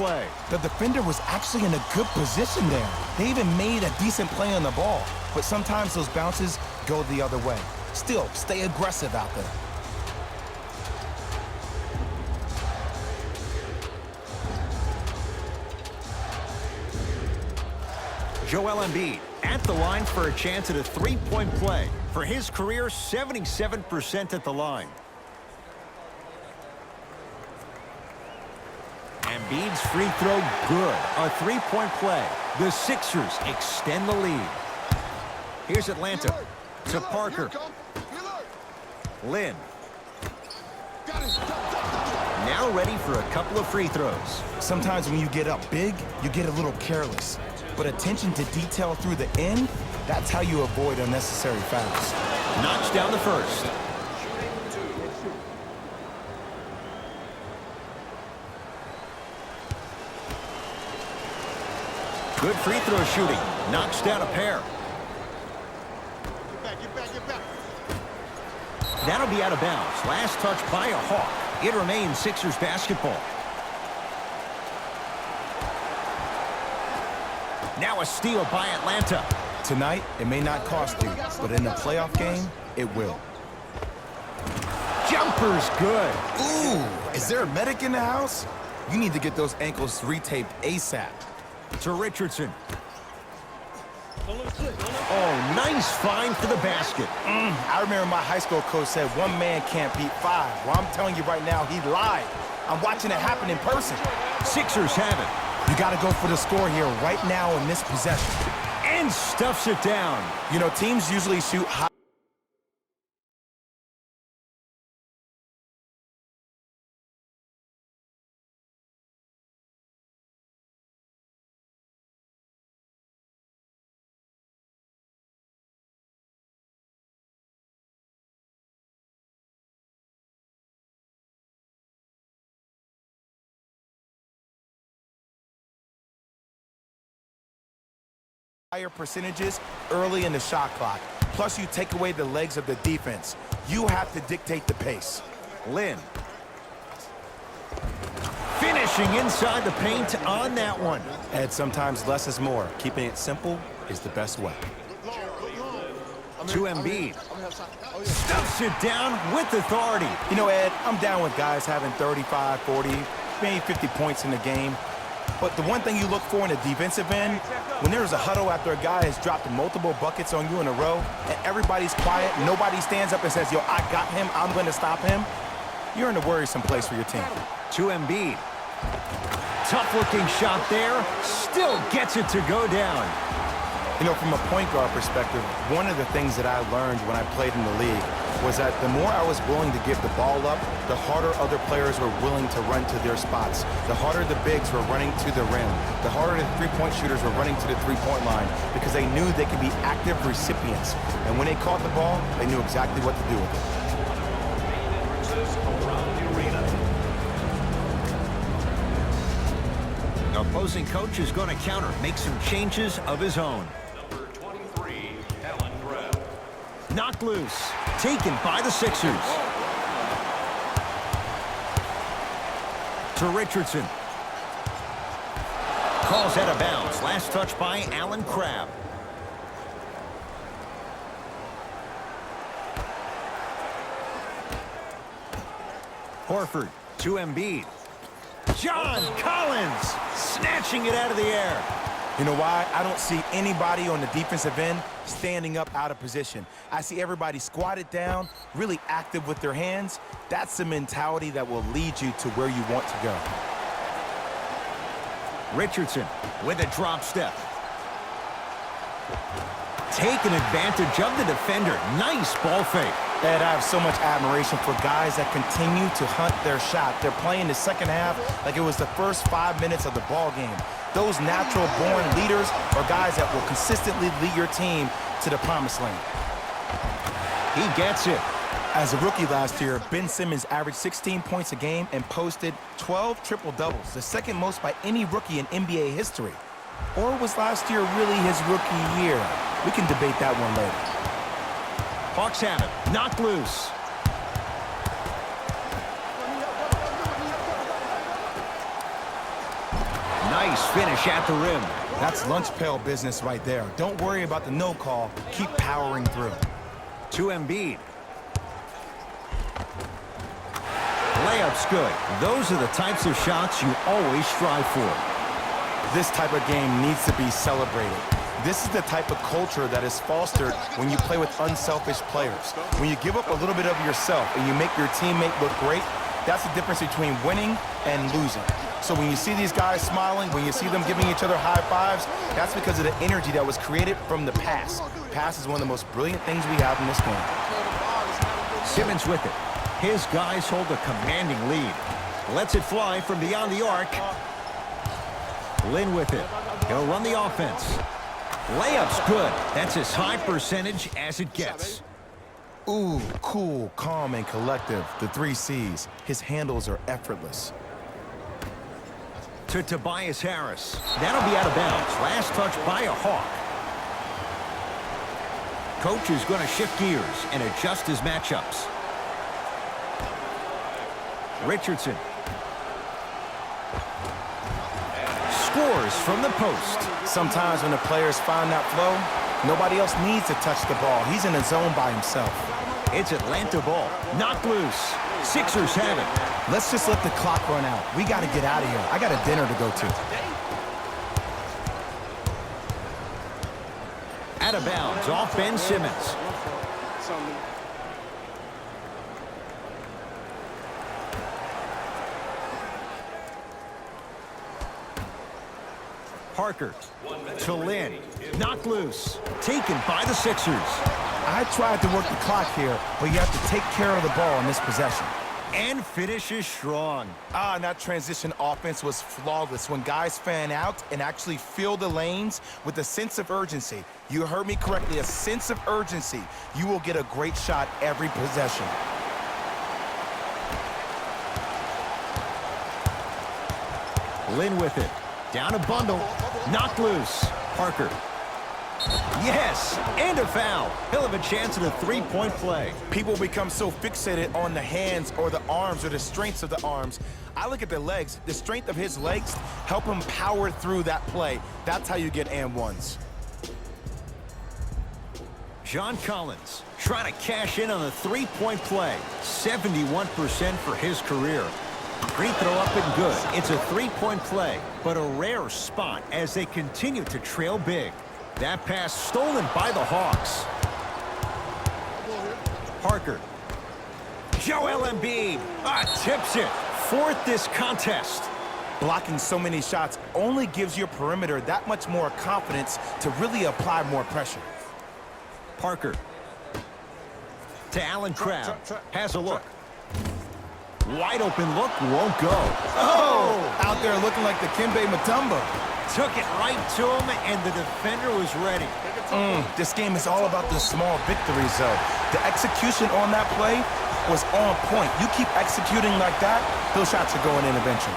play. The defender was actually in a good position there. They even made a decent play on the ball, but sometimes those bounces go the other way. Still, stay aggressive out there. Joel Embiid at the line for a chance at a three-point play. For his career, 77% at the line. Embiid's free throw good. A three-point play. The Sixers extend the lead. Here's Atlanta to Parker. Lynn. Now ready for a couple of free throws. Sometimes when you get up big, you get a little careless. But attention to detail through the end, that's how you avoid unnecessary fouls. Knocks down the first. Good free throw shooting. Knocks down a pair. Get back. That'll be out of bounds. Last touch by a Hawk. It remains Sixers basketball. Now a steal by Atlanta. Tonight, it may not cost you, but in a playoff game, it will. Jumper's good. Ooh, is there a medic in the house? You need to get those ankles retaped ASAP. To Richardson. Oh, nice find for the basket. I remember my high school coach said one man can't beat five. Well, I'm telling you right now, he lied. I'm watching it happen in person. Sixers have it. You got to go for the score here right now in this possession. And stuffs it down. You know, teams usually shoot high. Higher percentages early in the shot clock. Plus, you take away the legs of the defense. You have to dictate the pace. Lynn. Finishing inside the paint on that one. Ed, sometimes less is more. Keeping it simple is the best way. To Embiid. Stuffs it down with authority. You know, Ed, I'm down with guys having 35, 40, maybe 50 points in the game. But the one thing you look for in a defensive end, when there's a huddle after a guy has dropped multiple buckets on you in a row, and everybody's quiet, nobody stands up and says, yo, I got him, I'm going to stop him, you're in a worrisome place for your team. To Embiid. Tough-looking shot there. Still gets it to go down. You know, from a point guard perspective, one of the things that I learned when I played in the league was that the more I was willing to give the ball up, the harder other players were willing to run to their spots. The harder the bigs were running to the rim. The harder the three-point shooters were running to the three-point line because they knew they could be active recipients. And when they caught the ball, they knew exactly what to do with it. The opposing coach is going to counter, make some changes of his own. Knocked loose. Taken by the Sixers. To Richardson. Calls out of bounds. Last touch by Allen Crabbe. Horford to Embiid. John Collins snatching it out of the air. You know why? I don't see anybody on the defensive end standing up out of position. I see everybody squatted down, really active with their hands. That's the mentality that will lead you to where you want to go. Richardson with a drop step. Taking advantage of the defender. Nice ball fake. Ed, I have so much admiration for guys that continue to hunt their shot. They're playing the second half like it was the first 5 minutes of the ball game. Those natural-born leaders are guys that will consistently lead your team to the promised land. He gets it. As a rookie last year, Ben Simmons averaged 16 points a game and posted 12 triple-doubles, the second most by any rookie in NBA history. Or was last year really his rookie year? We can debate that one later. Hawks have it. Knocked loose. Nice finish at the rim. That's lunch pail business right there. Don't worry about the no call. Keep powering through. To Embiid. Layup's good. Those are the types of shots you always strive for. This type of game needs to be celebrated. This is the type of culture that is fostered when you play with unselfish players. When you give up a little bit of yourself and you make your teammate look great, that's the difference between winning and losing. So when you see these guys smiling, when you see them giving each other high fives, that's because of the energy that was created from the pass. Pass is one of the most brilliant things we have in this game. Simmons with it. His guys hold a commanding lead. Lets it fly from beyond the arc. Lin with it. He'll run the offense. Layup's good. That's as high percentage as it gets. Ooh, cool, calm, and collective. The 3 C's. His handles are effortless. To Tobias Harris. That'll be out of bounds. Last touch by a Hawk. Coach is going to shift gears and adjust his matchups. Richardson. Scores from the post. Sometimes when the players find that flow, nobody else needs to touch the ball. He's in a zone by himself. It's Atlanta ball. Knocked loose. Sixers have it. Let's just let the clock run out. We got to get out of here. I got a dinner to go to. Out of bounds off Ben Simmons. Parker to Lin. Knocked loose. Taken by the Sixers. I tried to work the clock here, but you have to take care of the ball in this possession. And finishes strong. And that transition offense was flawless when guys fan out and actually fill the lanes with a sense of urgency. You heard me correctly, a sense of urgency. You will get a great shot every possession. Lin with it. Down a bundle. Knocked loose. Parker. Yes, and a foul. He'll have a chance at a three-point play. People become so fixated on the hands or the arms or the strengths of the arms. I look at the legs. The strength of his legs help him power through that play. That's how you get and ones. John Collins trying to cash in on a three-point play. 71% for his career. Free throw up and good. It's a three-point play, but a rare spot as they continue to trail big. That pass stolen by the Hawks. Parker. Joel Embiid tips it. Fourth this contest. Blocking so many shots only gives your perimeter that much more confidence to really apply more pressure. Parker. To Allen Crabbe. Has a look. Wide open look, won't go. Oh! Out there looking like the Kimbe Mutombo. Took it right to him, and the defender was ready. This game is all about the small victories, though. The execution on that play was on point. You keep executing like that, those shots are going in eventually.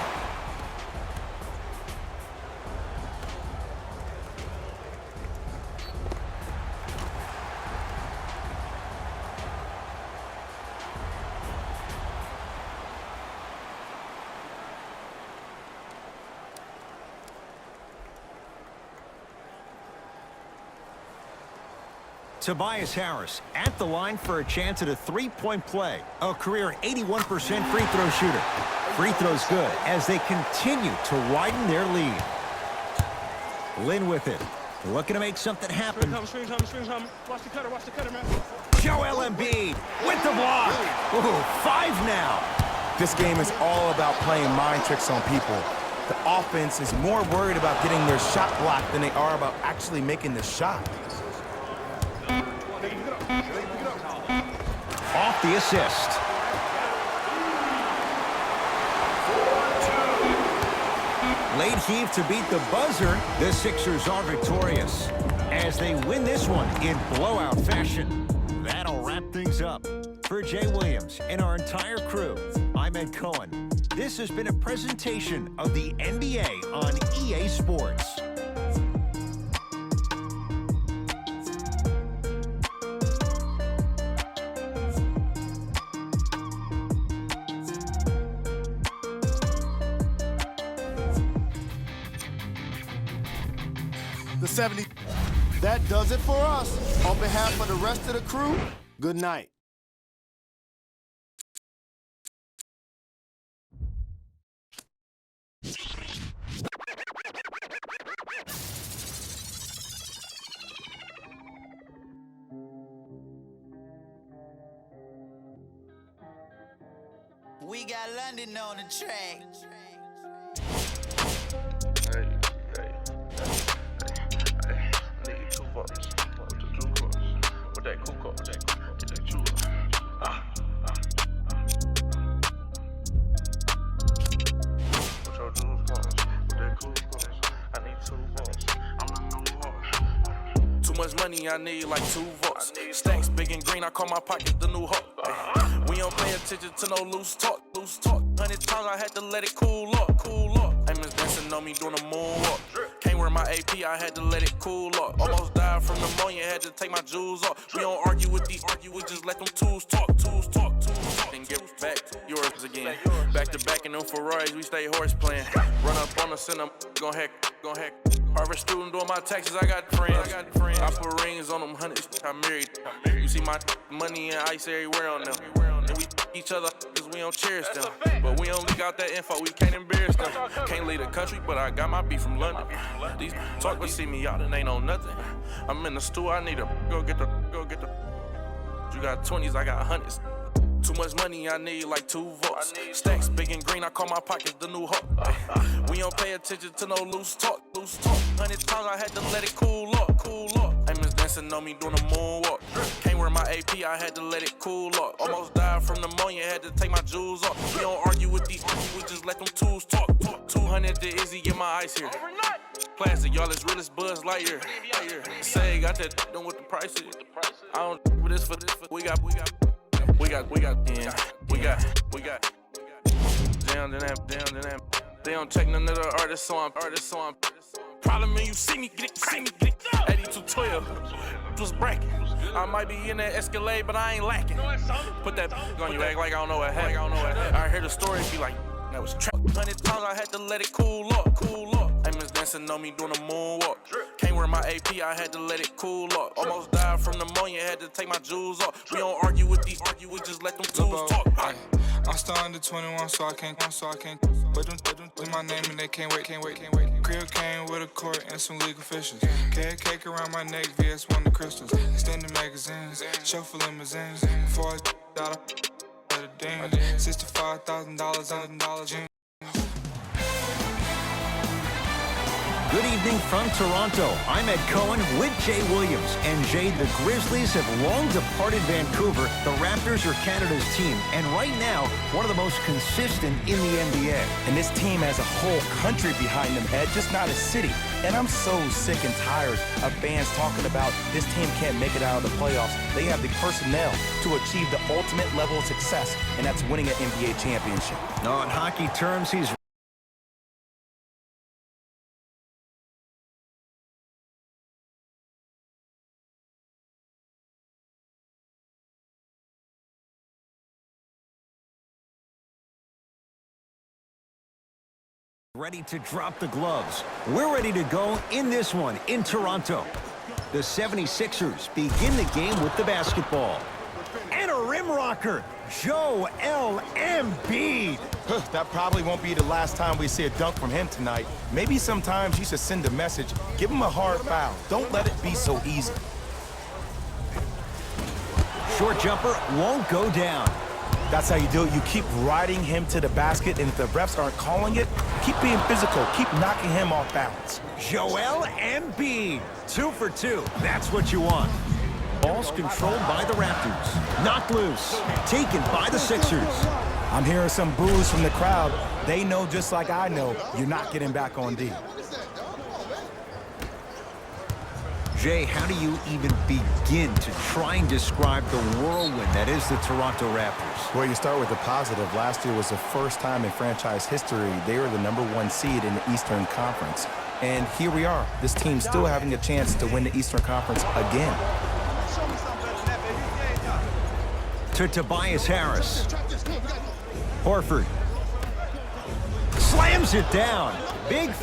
Tobias Harris at the line for a chance at a three-point play. A career 81% free throw shooter. Free throws good as they continue to widen their lead. Lin with it. Looking to make something happen. Screen coming. Watch the cutter, man. Joel Embiid with the block. Ooh, 5 now. This game is all about playing mind tricks on people. The offense is more worried about getting their shot blocked than they are about actually making the shot. Off the assist. Late heave to beat the buzzer. The Sixers are victorious as they win this one in blowout fashion. That'll wrap things up. For Jay Williams and our entire crew, I'm Ed Cohen. This has been a presentation of the NBA on EA Sports. the 70. That does it for us. On behalf of the rest of the crew, good night. We got London on the track. Hey, I need 2 votes. With that Kuko. With that Chula. With your juice box. With that Kuko. I need 2 votes. I'm the new horse. Too much money, I need like 2 votes. Stacks big and green, I call my pocket the new hawk. We don't pay attention to no loose talk. 100 times I had to let it cool up. Amos dancing on me doing a moonwalk. Can't wear my AP, I had to let it cool up. Almost died from pneumonia, had to take my jewels off. We don't argue with these, we just let them tools talk. Then get back, yours again. Back to back in them Ferraris, we stay horse playing. Run up on us and I'm gon' hack. Harvard student doing my taxes, I got friends. I put rings on them hundreds, I married. You see my money and ice everywhere on them. And we each other cause we don't cherish them. But we don't leak out that info, we can't embarrass them. Can't leave the country, but I got my beef from London. These talk but see me out and ain't on nothing. I'm in the stool, I need to go get the. You got 20s, I got hundreds. Too much money, I need like 2 votes. Stacks big and green, I call my pockets the new hawk. We don't pay attention to no loose talk. 100 times I had to let it cool up. Amos dancing on me doing a moonwalk. Can't wear my AP, I had to let it cool up. Almost died from pneumonia, had to take my jewels off. We don't argue with these, we just let them tools talk. 200 to Izzy, get my ice here. Plastic, y'all as real as Buzz Lightyear. Say, got that done with the prices. I don't with this for this. We got. Down to that. They don't check none of the artists, so I'm. Problem is you see me get it. 8212 was bracket. I might be in that Escalade, but I ain't lacking. Put that on you, act like I don't know what happened. I heard the story, be like, that was trap. 100 times I had to let it cool up. Amos dancing on me doing a moonwalk. Can't wear my AP, I had to let it cool up. Almost died from pneumonia, had to take my jewels off. We don't argue with these, we just let them tools talk. I'm still under 21, so I can't. But them do my name and they can't wait. Crib came with a court and some legal officials. Cake around my neck, VS1 the crystals. Extended magazines, chauffeur limousines. Before I at a dame. $65,000 jeans. Good evening from Toronto. I'm Ed Cohen with Jay Williams. And Jay, the Grizzlies have long departed Vancouver. The Raptors are Canada's team. And right now, one of the most consistent in the NBA. And this team has a whole country behind them, Ed, just not a city. And I'm so sick and tired of fans talking about this team can't make it out of the playoffs. They have the personnel to achieve the ultimate level of success, and that's winning an NBA championship. No, in hockey terms, he's ready to drop the gloves. We're ready to go in this one in Toronto. The 76ers begin the game with the basketball. And a rim rocker, Joel Embiid. That probably won't be the last time we see a dunk from him tonight. Maybe sometimes you should send a message. Give him a hard foul. Don't let it be so easy. Short jumper won't go down. That's how you do it. You keep riding him to the basket, and if the refs aren't calling it, keep being physical. Keep knocking him off balance. Joel Embiid, 2 for 2. That's what you want. Ball's controlled by the Raptors. Knocked loose. Taken by the Sixers. I'm hearing some boos from the crowd. They know just like I know you're not getting back on D. Jay, how do you even begin to try and describe the whirlwind that is the Toronto Raptors? Well, you start with the positive. Last year was the first time in franchise history they were the #1 seed in the Eastern Conference. And here we are. This team's still having a chance to win the Eastern Conference again. To Tobias Harris. Horford. Slams it down. Big